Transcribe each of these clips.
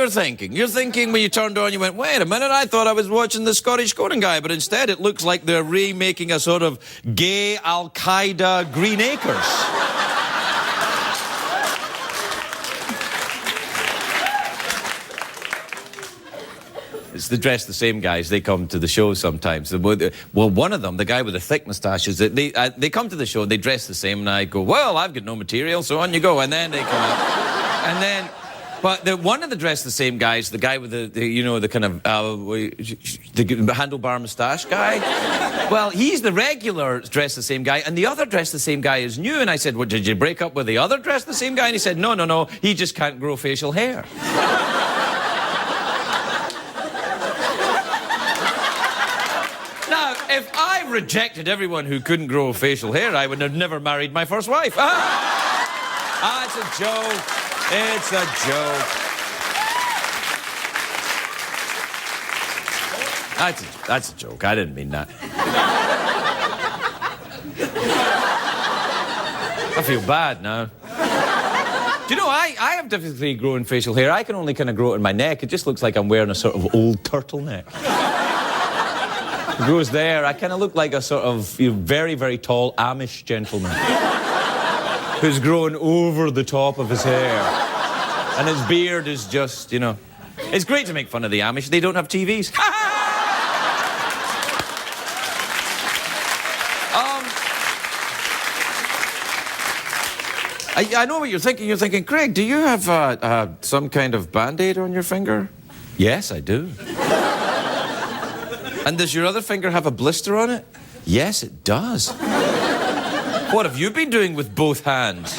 you're thinking. You're thinking when you turned on, you went, wait a minute, I thought I was watching the Scottish Scoring Guy, but instead it looks like they're remaking a sort of gay Al-Qaeda Green Acres. It's the dress the same guys. They come to the show sometimes. Well, one of them, the guy with the thick moustaches, they come to the show. They dress the same, and I go, "Well, I've got no material, so on you go." And then they come out, and then, but one of the dress the same guys, the guy with the kind of the handlebar moustache guy. Well, he's the regular dress the same guy, and the other dress the same guy is new. And I said, "Well, did you break up with the other dress the same guy?" And he said, "No, he just can't grow facial hair." Now, if I rejected everyone who couldn't grow facial hair, I would have never married my first wife. It's a joke. It's a joke. That's a joke. I didn't mean that. I feel bad now. Do you know, I have difficulty growing facial hair. I can only kind of grow it in my neck. It just looks like I'm wearing a sort of old turtleneck. It goes there. I kind of look like a sort of very, very tall Amish gentleman who's growing over the top of his hair. And his beard is just, It's great to make fun of the Amish. They don't have TVs. I know what you're thinking. You're thinking, Craig, do you have some kind of Band-Aid on your finger? Yes, I do. And does your other finger have a blister on it? Yes, it does. What have you been doing with both hands?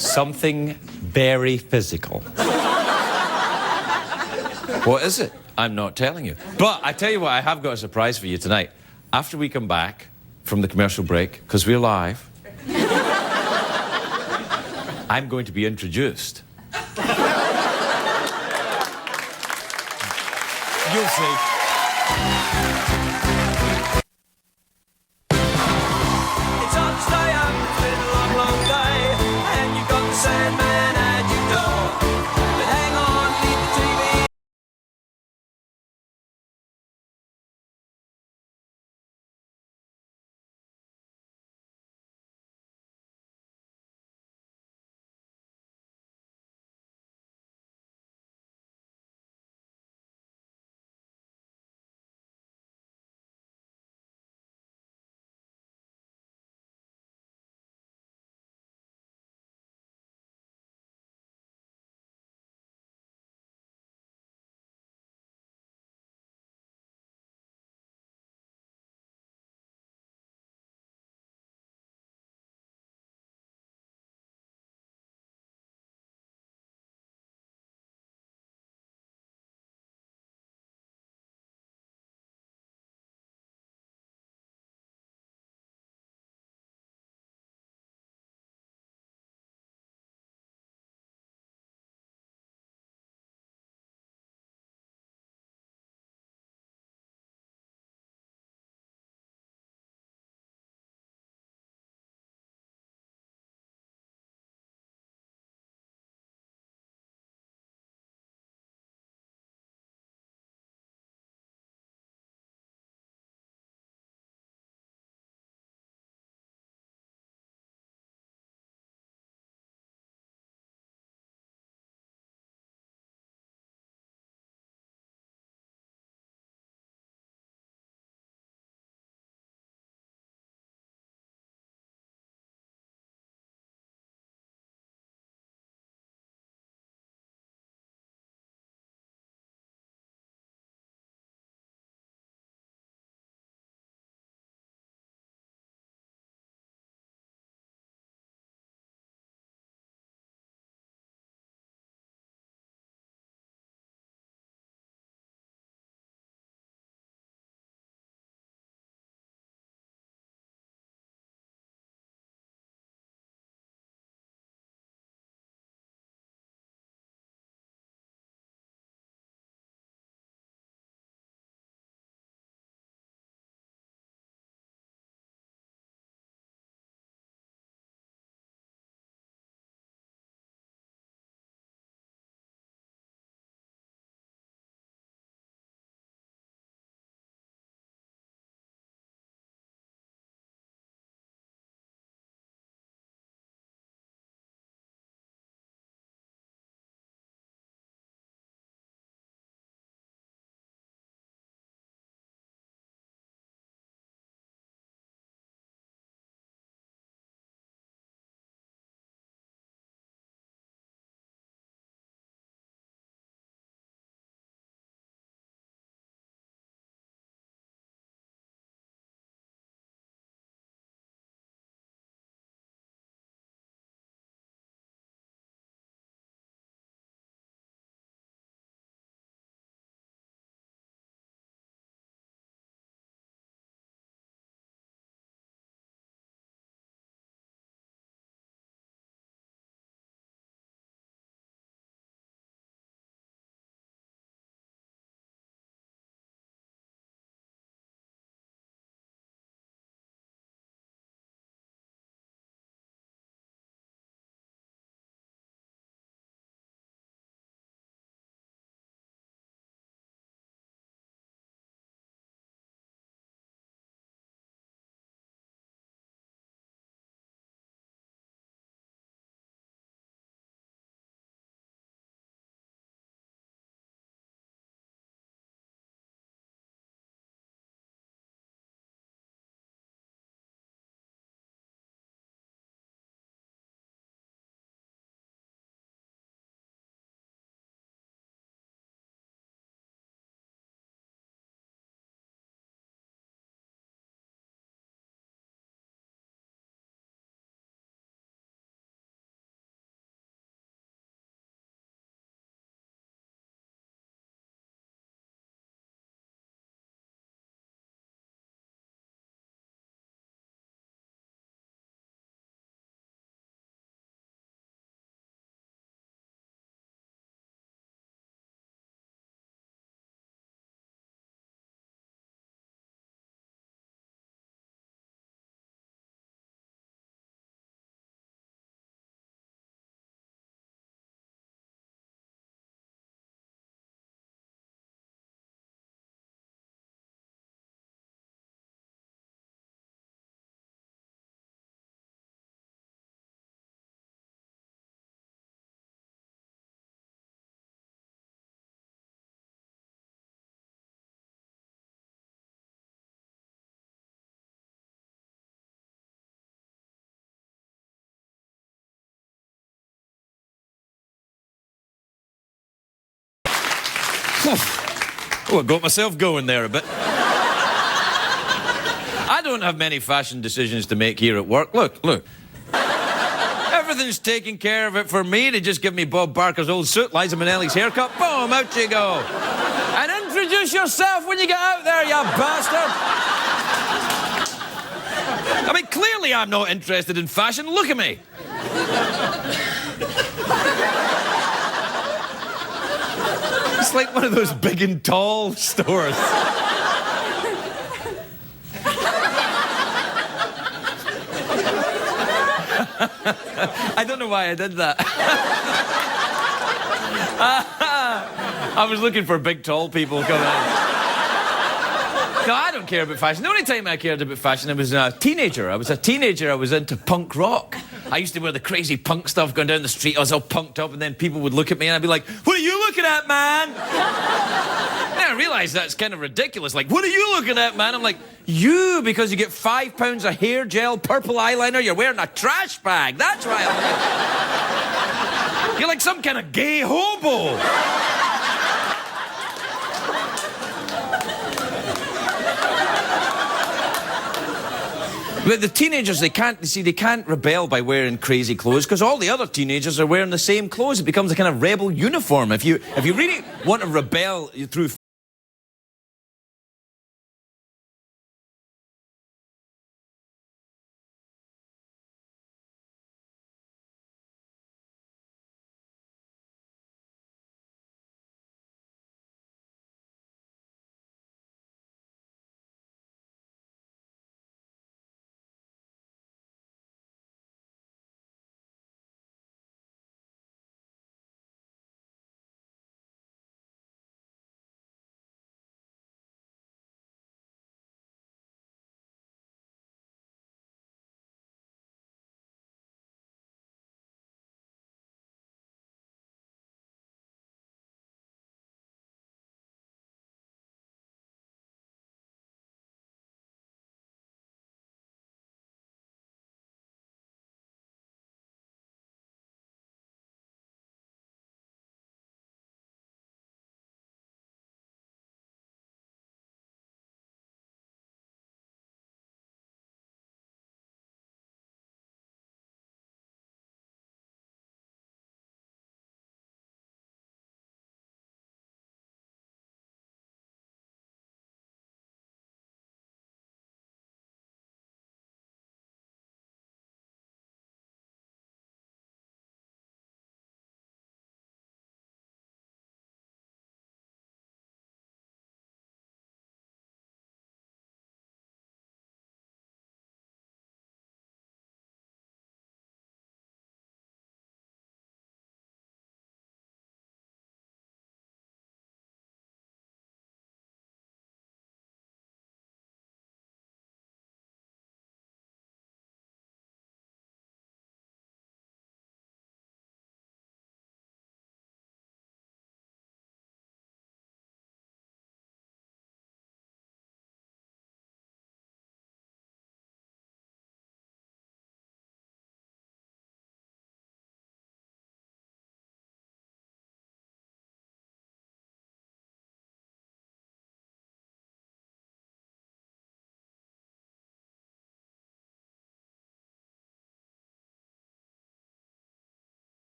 Something very physical. What is it? I'm not telling you. But I tell you what, I have got a surprise for you tonight. After we come back from the commercial break, because we're live, I'm going to be introduced. You'll see. Oh, I got myself going there a bit. I don't have many fashion decisions to make here at work. Look. Everything's taken care of it for me. They just give me Bob Barker's old suit, Liza Minnelli's haircut. Boom, out you go. And introduce yourself when you get out there, you bastard. I mean, clearly I'm not interested in fashion. Look at me. It's like one of those big and tall stores. I don't know why I did that. I was looking for big, tall people coming in. No, I don't care about fashion. The only time I cared about fashion, I was a teenager. I was into punk rock. I used to wear the crazy punk stuff going down the street. I was all punked up, and then people would look at me, and I'd be like, "What are you looking at, man?" Then I realised that's kind of ridiculous. Like, "What are you looking at, man?" I'm like, "You, because you get £5 of hair gel, purple eyeliner, you're wearing a trash bag. That's why I'm like, you're like some kind of gay hobo." But the teenagers, they can't rebel by wearing crazy clothes because all the other teenagers are wearing the same clothes. It becomes a kind of rebel uniform. If you really want to rebel through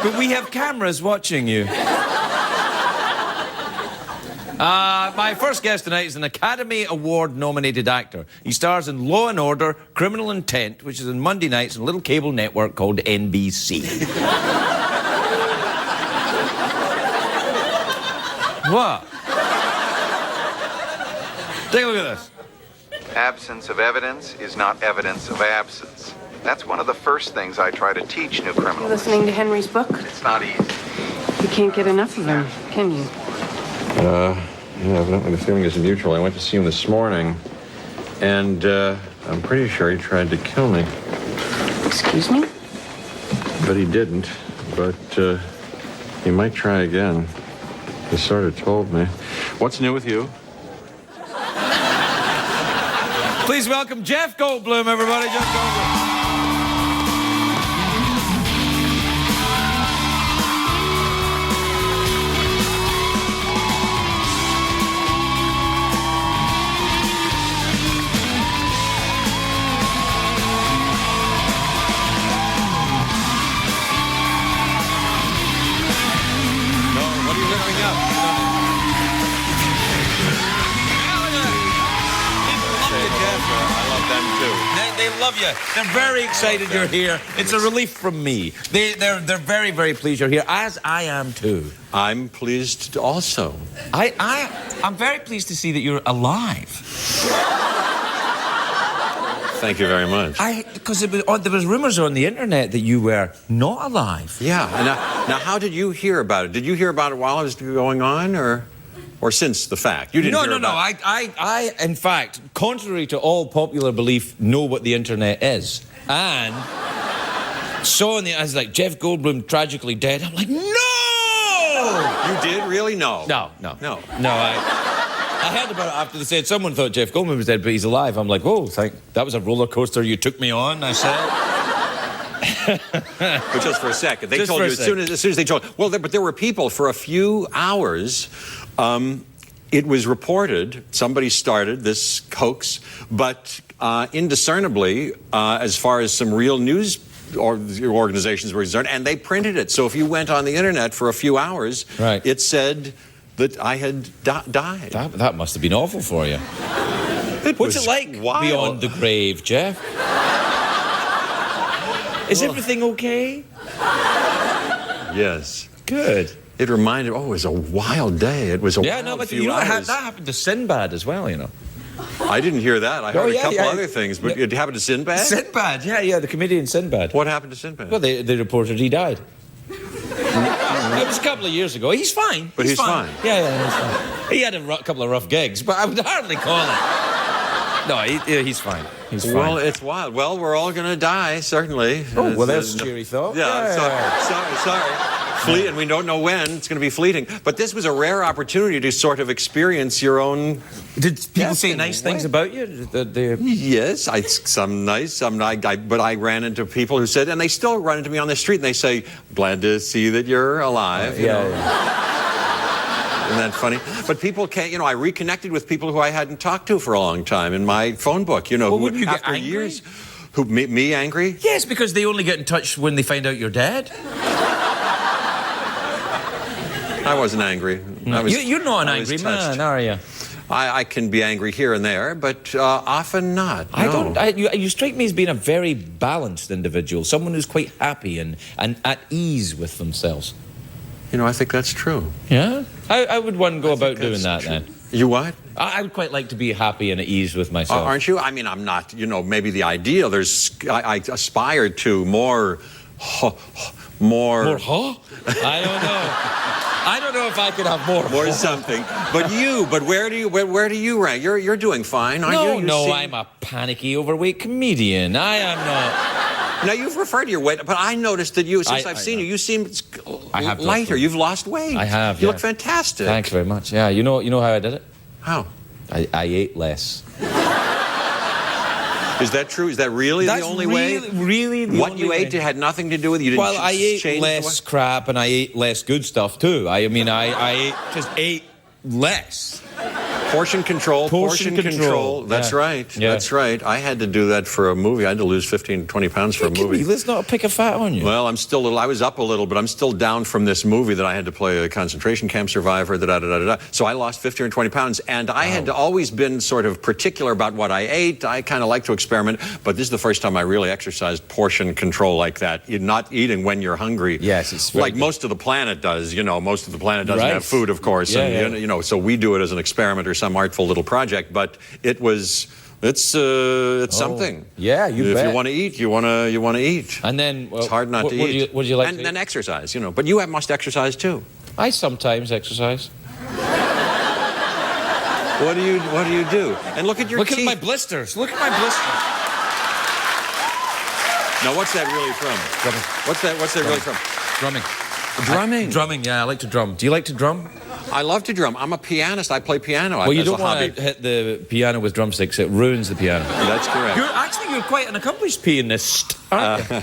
But we have cameras watching you. My first guest tonight is an Academy Award-nominated actor. He stars in Law & Order, Criminal Intent, which is on Monday nights on a little cable network called NBC. What? Take a look at this. Absence of evidence is not evidence of absence. That's one of the first things I try to teach new criminals. You listening to Henry's book? It's not easy. You can't get enough of him, can you? Yeah, evidently the feeling is mutual. I went to see him this morning, and I'm pretty sure he tried to kill me. Excuse me? But he didn't. But he might try again. He sort of told me. What's new with you? Please welcome Jeff Goldblum, everybody. Jeff Goldblum. They love you. They're very excited you're here. It's a relief from me. They're very, very pleased you're here, as I am too. I'm pleased also. I'm very pleased to see that you're alive. Thank you very much. Because there was rumors on the internet that you were not alive. Yeah. And now, how did you hear about it? Did you hear about it while it was going on, or since the fact? You didn't hear about it? I, in fact, contrary to all popular belief, know what the internet is. And saw I was like, Jeff Goldblum tragically dead. I'm like, no! You did? Really? No. No. I heard about it after they said someone thought Jeff Goldblum was dead, but he's alive. I'm like, whoa, that was a roller coaster you took me on, I said. But just for a second. They told you as soon as they told. Well, but there were people for a few hours. It was reported, somebody started this hoax, but indiscernibly, as far as some real news organizations were concerned, and they printed it. So if you went on the internet for a few hours, right, it said that I had died. That must have been awful for you. What's it like beyond the grave, Jeff? Is everything okay? Yes. Good. It reminded, it was a wild day. It was a wild few hours. That happened to Sinbad as well, you know. I didn't hear that. I heard a couple other things, but it happened to Sinbad? Sinbad, the comedian Sinbad. What happened to Sinbad? Well, they reported he died. It was a couple of years ago. He's fine. But he's fine. Yeah, he's fine. He had a couple of rough gigs, but I would hardly call it. No, he's fine. He's fine. Well, it's wild. Well, we're all going to die, certainly. Oh, well, that's a scary thought. Yeah. Sorry. And we don't know when it's going to be fleeting. But this was a rare opportunity to sort of experience your own. Did people say nice things about you? Yes, some nice, some not. But I ran into people who said, and they still run into me on the street, and they say, "Glad to see that you're alive." Yeah. Isn't that funny? But people can't. I reconnected with people who I hadn't talked to for a long time in my phone book. Wouldn't you get after angry? Years. Who me angry? Yes, because they only get in touch when they find out you're dead. I wasn't angry. You're not an angry man, are you? I can be angry here and there, but often not. No. You strike me as being a very balanced individual, someone who's quite happy and at ease with themselves. I think that's true. Yeah? How would one go about doing that, true. then? You what? I would quite like to be happy and at ease with myself. Aren't you? I mean, I'm not, maybe the ideal. I aspire to more... More huh? I don't know. I don't know if I could have more. More something. But where do you rank? You're doing fine, aren't you? No, I'm a panicky, overweight comedian. I am not. Now, you've referred to your weight, but I noticed that since I've seen you, you seem lighter. You've lost weight. I have, You look fantastic. Thanks very much. Yeah, you know how I did it? How? I ate less. Is that true? Is that really the only way? Really the what only you way. ate had nothing to do with it? You didn't I ate change less crap and I ate less good stuff too. I just ate less. Portion control. Portion control. That's Yeah. right. Yeah. That's right. I had to do that for a movie. I had to lose 15, 20 pounds for a movie. Let's not pick a fat on you. Well, I'm still a little, I was up a little, but I'm still down from this movie that I had to play a concentration camp survivor, da-da-da-da-da. So I lost 15 or 20 pounds, and I had always been sort of particular about what I ate. I kind of like to experiment, but this is the first time I really exercised portion control like that. You're not eating when you're hungry. Yes, it's like most of the planet does. You know, most of the planet doesn't Right. have food, of course. Yeah, and, yeah. you know, so we do it as an experiment or some artful little project, but it was... It's something. Yeah, you if bet. you want to eat, you want to eat. And then It's hard not to eat. What do you like and to then eat? exercise, you know. But you must exercise too. I sometimes exercise. What do you do? And look at your Look teeth. at my blisters. Look at my blisters. Now, what's that really from? Drumming. What's that really from? Drumming. Drumming. Drumming, yeah, I like to drum. Do you like to drum? I love to drum. I'm a pianist. I play piano. Well, you as a don't want hobby. to hit the piano with drumsticks. It ruins the piano. That's correct. You're quite an accomplished pianist, aren't you?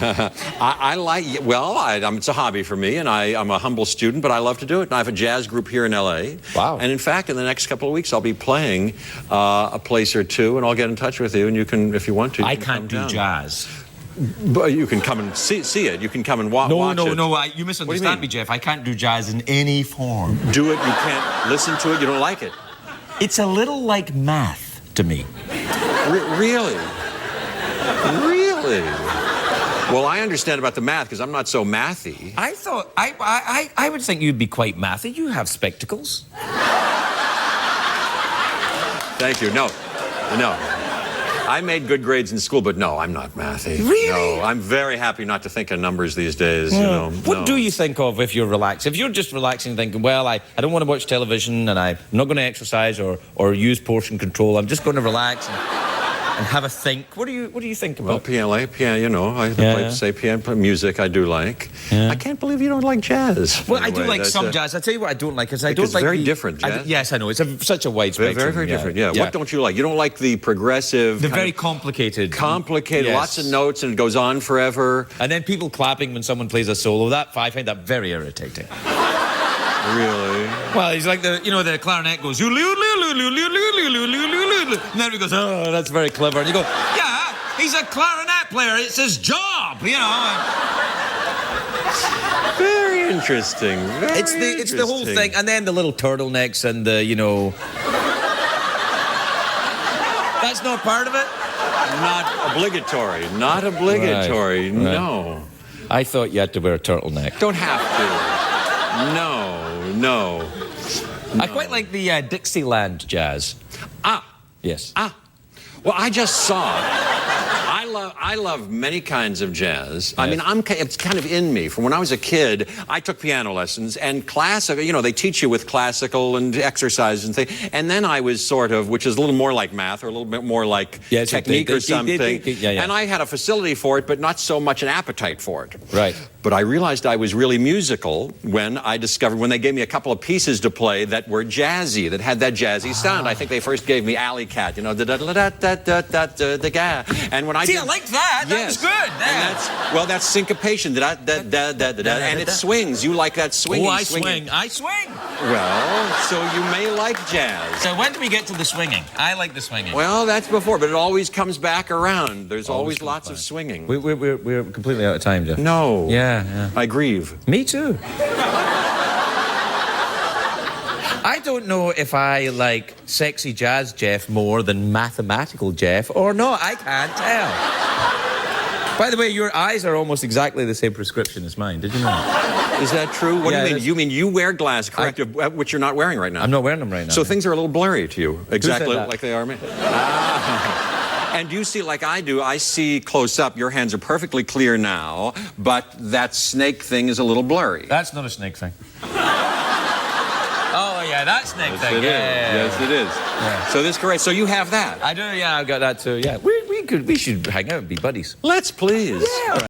I like, well, it's a hobby for me, and I'm a humble student, but I love to do it. And I have a jazz group here in L.A. Wow. And in fact, in the next couple of weeks, I'll be playing a place or two, and I'll get in touch with you, and you can, if you want to. I can can't come do down. jazz. But you can come and see it. You can come and watch it. No, you misunderstand mean? me, Jeff. I can't do jazz in any form. Do it, you can't listen to it, you don't like it. It's a little like math to me. Really? Really? Well, I understand about the math because I'm not so mathy. I thought, I would think you'd be quite mathy. You have spectacles. Thank you. No. I made good grades in school, but no, I'm not mathy. Really? No, I'm very happy not to think of numbers these days, you know. What no. do you think of if you're relaxed? If you're just relaxing thinking, well, I don't want to watch television and I'm not going to exercise or use portion control, I'm just going to relax and have a think. What do you think Well, about? piano, you know, I like to say piano, music I do like. Yeah. I can't believe you don't like jazz. Well, I do Anyway, like that's some a- jazz. I tell you what I don't like is I It's don't like very the- different, jazz. Yes, I know. It's such a wide Very, spectrum. very different, yeah. What don't you like? You don't like the progressive... The kind very of complicated. complicated, Yes. lots of notes, and it goes on forever. And then people clapping when someone plays a solo. I find that very irritating. Really? Well, he's like the clarinet goes, and then everybody goes, oh, that's very clever. And you go, yeah, he's a clarinet player. It's his job, you know. Very interesting. Very It's the whole thing, and then the little turtlenecks and the That's not part of it. Not obligatory. Not obligatory. Right. No. I thought you had to wear a turtleneck. Don't have to. No. I quite like the Dixieland jazz. Yes. Well, I just saw. I love many kinds of jazz. I mean, it's kind of in me. From when I was a kid, I took piano lessons and classical. You know, they teach you with classical and exercise and things. And then I was sort of, which is a little more like math or a little bit more like technique or something. Yeah. And I had a facility for it, but not so much an appetite for it. Right. But I realized I was really musical when they gave me a couple of pieces to play that were jazzy, that had that jazzy sound. I think they first gave me Alley Cat, you know, and when I I liked that. That was good. And that's syncopation. And it swings. You like that swinging? Oh, I swinging. swing. Well, so you may like jazz. So when do we get to the swinging? I like the swinging. Well, that's before, but it always comes back around. There's always lots of swinging. We're completely out of time, Jeff. No. Yeah. I grieve. Me too. I don't know if I like sexy jazz Jeff more than mathematical Jeff or not. I can't tell. By the way, your eyes are almost exactly the same prescription as mine. Did you know that? Is that true? What do you mean? that's- You mean you wear glasses, corrective, which you're not wearing right now? I'm not wearing them right now. So things are a little blurry to you, exactly that? like they are me. And you see, like I do, I see close up. Your hands are perfectly clear now, but that snake thing is a little blurry. That's not a snake thing. Oh, yeah, that snake Yes, thing. it is. Yes, it is. Yeah. So this correct. So you have that. I do, yeah, I've got that too. Yeah, we should hang out and be buddies. Let's please. Yeah.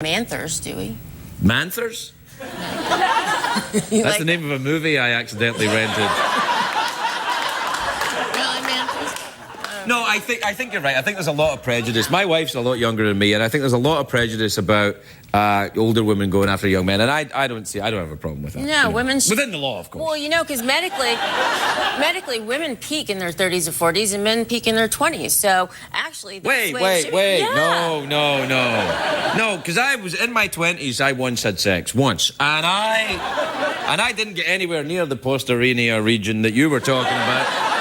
Manthers, do we? Manthers? That's Like the name of a movie I accidentally rented. really Manthers? No, I think you're right. I think there's a lot of prejudice. My wife's a lot younger than me, and I think there's a lot of prejudice about older women going after young men, and I don't have a problem with that. No, women within the law, of course. Well, because medically, women peak in their 30s or 40s, and men peak in their 20s. So actually, that's the way it should be. Wait. Yeah. No, because I was in my 20s. I once had sex once, and I didn't get anywhere near the posterior region that you were talking about.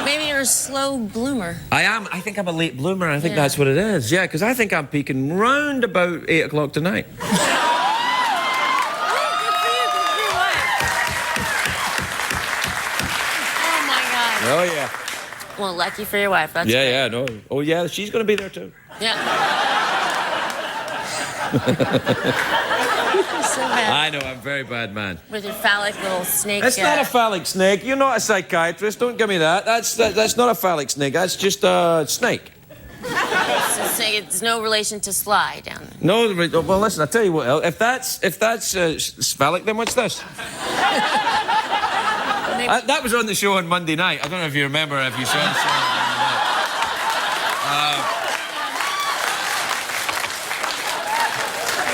Maybe you're a slow bloomer. I am. I think I'm a late bloomer. I think that's what it is. Yeah, because I think I'm peaking round about 8 o'clock tonight. Good for you. Good for your wife. Oh, my God. Oh, yeah. Well, lucky for your wife. That's Yeah, great. yeah, no. Oh, yeah, she's going to be there, too. Yeah. So bad. I know, I'm a very bad man. With your phallic little snake. It's not a phallic snake. You're not a psychiatrist. Don't give me that. That's not a phallic snake. That's just a snake. It's no relation to Sly down there. No, well, listen, I'll tell you what, if that's phallic, then what's this? That was on the show on Monday night. I don't know if you remember, if you saw it.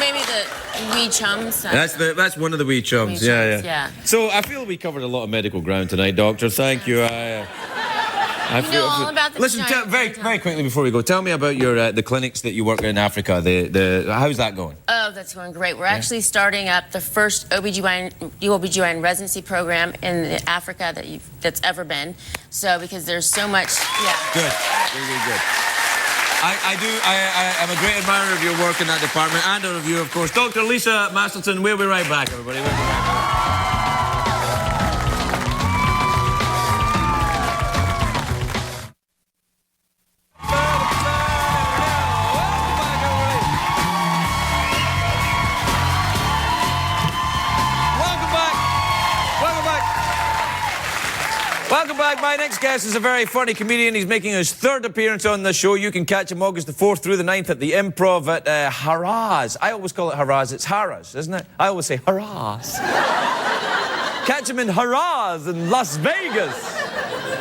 Maybe the wee chums. That's one of the wee chums. Yeah. So I feel we covered a lot of medical ground tonight, Doctor. Thank you. I know all about the Listen, very quickly before we go, tell me about your the clinics that you work in Africa. How's that going? Oh, that's going great. We're actually starting up the first OB/GYN residency program in Africa that's ever been. So because there's so much, Good. Really good. I am a great admirer of your work in that department and of you, of course. Dr. Lisa Masterson, we'll be right back, everybody. We'll be right back. Welcome back. My next guest is a very funny comedian. He's making his third appearance on the show. You can catch him August the 4th through the 9th at the Improv at Haraz. I always call it Haraz. It's Haraz, isn't it? I always say Haraz. Catch him in Haraz in Las Vegas.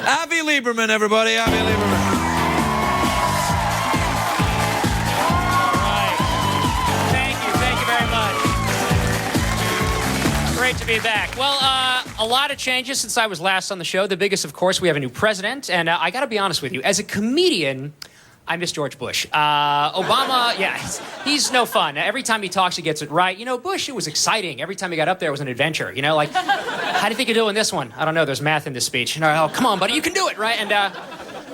Avi Lieberman, everybody. Avi Lieberman. Thank you very much. Great to be back. Well, a lot of changes since I was last on the show. The biggest, of course, we have a new president. And I got to be honest with you, as a comedian, I miss George Bush. Obama, he's no fun. Every time he talks, he gets it right. Bush, it was exciting. Every time he got up there, it was an adventure. How do you think you're doing this one? I don't know. There's math in this speech. Oh, come on, buddy, you can do it, right? And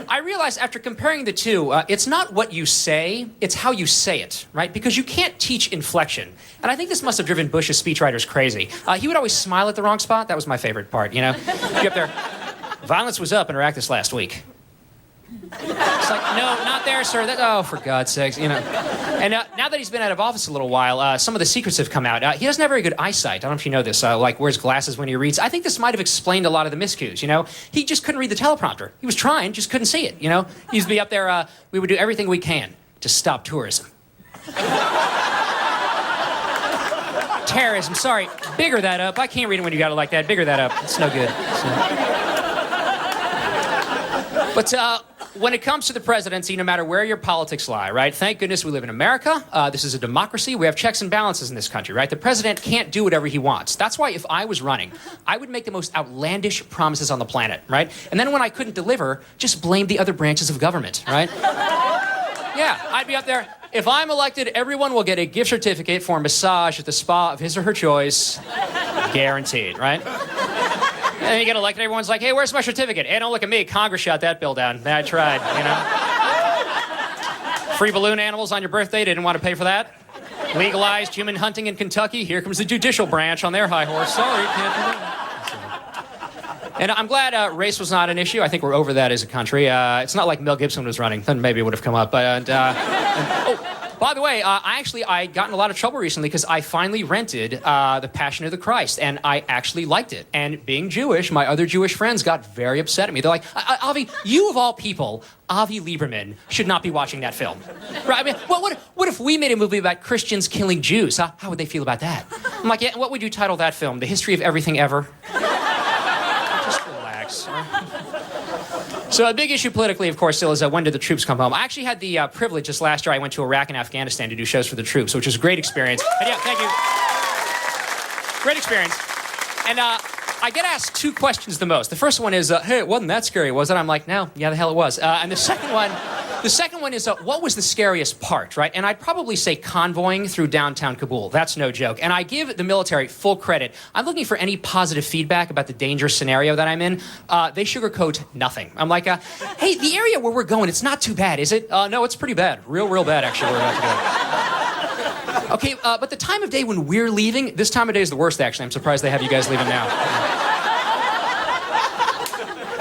I realized after comparing the two, it's not what you say, it's how you say it, right? Because you can't teach inflection. And I think this must have driven Bush's speechwriters crazy. He would always smile at the wrong spot. That was my favorite part, He'd be up there, violence was up in Iraq this last week. It's like, no, not there, sir. Oh, for God's sakes, And now that he's been out of office a little while, some of the secrets have come out. He doesn't have very good eyesight. I don't know if you know this, like wears glasses when he reads. I think this might have explained a lot of the miscues, He just couldn't read the teleprompter. He was trying, just couldn't see it, He'd be up there, we would do everything we can to stop tourism. Terrorism, sorry. Bigger that up. I can't read it when you got it like that. Bigger that up. It's no good. But when it comes to the presidency, no matter where your politics lie, right? Thank goodness we live in America. This is a democracy. We have checks and balances in this country, right? The president can't do whatever he wants. That's why if I was running, I would make the most outlandish promises on the planet, right? And then when I couldn't deliver, just blame the other branches of government, right? Yeah, I'd be up there. If I'm elected, everyone will get a gift certificate for a massage at the spa of his or her choice. Guaranteed, right? And then you get elected, everyone's like, hey, where's my certificate? Hey, don't look at me. Congress shot that bill down. I tried, Free balloon animals on your birthday. Didn't want to pay for that. Legalized human hunting in Kentucky. Here comes the judicial branch on their high horse. Sorry, can't do that. And I'm glad race was not an issue. I think we're over that as a country. It's not like Mel Gibson was running. Then maybe it would have come up. By the way, I got in a lot of trouble recently because I finally rented The Passion of the Christ, and I actually liked it. And being Jewish, my other Jewish friends got very upset at me. They're like, Avi, you of all people, Avi Lieberman, should not be watching that film. Right? I mean, what if we made a movie about Christians killing Jews? Huh? How would they feel about that? I'm like, yeah, what would you title that film? The History of Everything Ever? Just relax. So a big issue politically, of course, still is when did the troops come home? I actually had the privilege just last year. I went to Iraq and Afghanistan to do shows for the troops, which was a great experience. And yeah, thank you. Great experience. And I get asked two questions the most. The first one is, hey, it wasn't that scary, was it? I'm like, no, yeah, the hell it was. And the second one is, what was the scariest part, right? And I'd probably say convoying through downtown Kabul. That's no joke. And I give the military full credit. I'm looking for any positive feedback about the dangerous scenario that I'm in. They sugarcoat nothing. I'm like, hey, the area where we're going, it's not too bad, is it? No, it's pretty bad. Real bad, actually, we're about to go. Okay, but the time of day when we're leaving, this time of day is the worst, actually. I'm surprised they have you guys leaving now.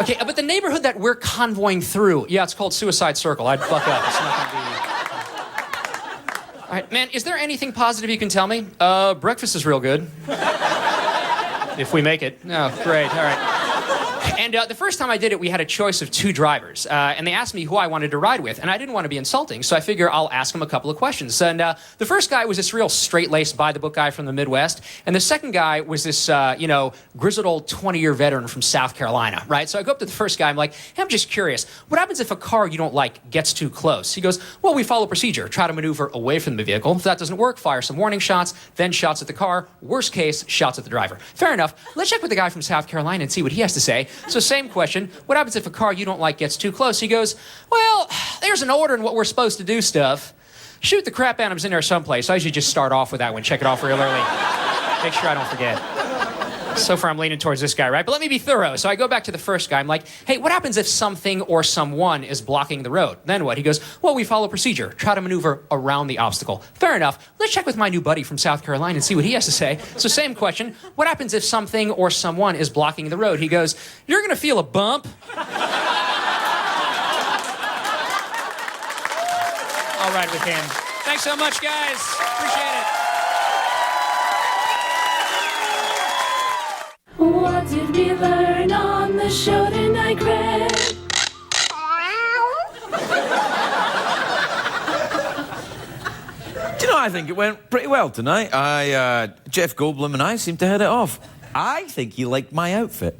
Okay, but the neighborhood that we're convoying through, yeah, it's called Suicide Circle. I'd fuck up. It's not gonna be... All right, man, is there anything positive you can tell me? Breakfast is real good. If we make it. Oh, great, all right. And the first time I did it, we had a choice of two drivers. And they asked me who I wanted to ride with. And I didn't want to be insulting, so I figure I'll ask them a couple of questions. And the first guy was this real straight-laced, by-the-book guy from the Midwest. And the second guy was this, grizzled old 20-year veteran from South Carolina, right? So I go up to the first guy. I'm like, hey, I'm just curious. What happens if a car you don't like gets too close? He goes, well, we follow procedure. Try to maneuver away from the vehicle. If that doesn't work, fire some warning shots, then shots at the car. Worst case, shots at the driver. Fair enough. Let's check with the guy from South Carolina and see what he has to say. So same question. What happens if a car you don't like gets too close? He goes, well, there's an order in what we're supposed to do stuff. Shoot the crap out of him's in there someplace. I usually just start off with that one. Check it off real early. Make sure I don't forget. So far, I'm leaning towards this guy, right? But let me be thorough. So I go back to the first guy. I'm like, hey, what happens if something or someone is blocking the road? Then what? He goes, well, we follow procedure. Try to maneuver around the obstacle. Fair enough. Let's check with my new buddy from South Carolina and see what he has to say. So same question. What happens if something or someone is blocking the road? He goes, you're going to feel a bump. All right with him. Thanks so much, guys. Appreciate it. What did we learn on the show tonight, Greg? Do you know, I think it went pretty well tonight. Jeff Goldblum and I seemed to hit it off. I think he liked my outfit.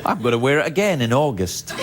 I'm going to wear it again in August.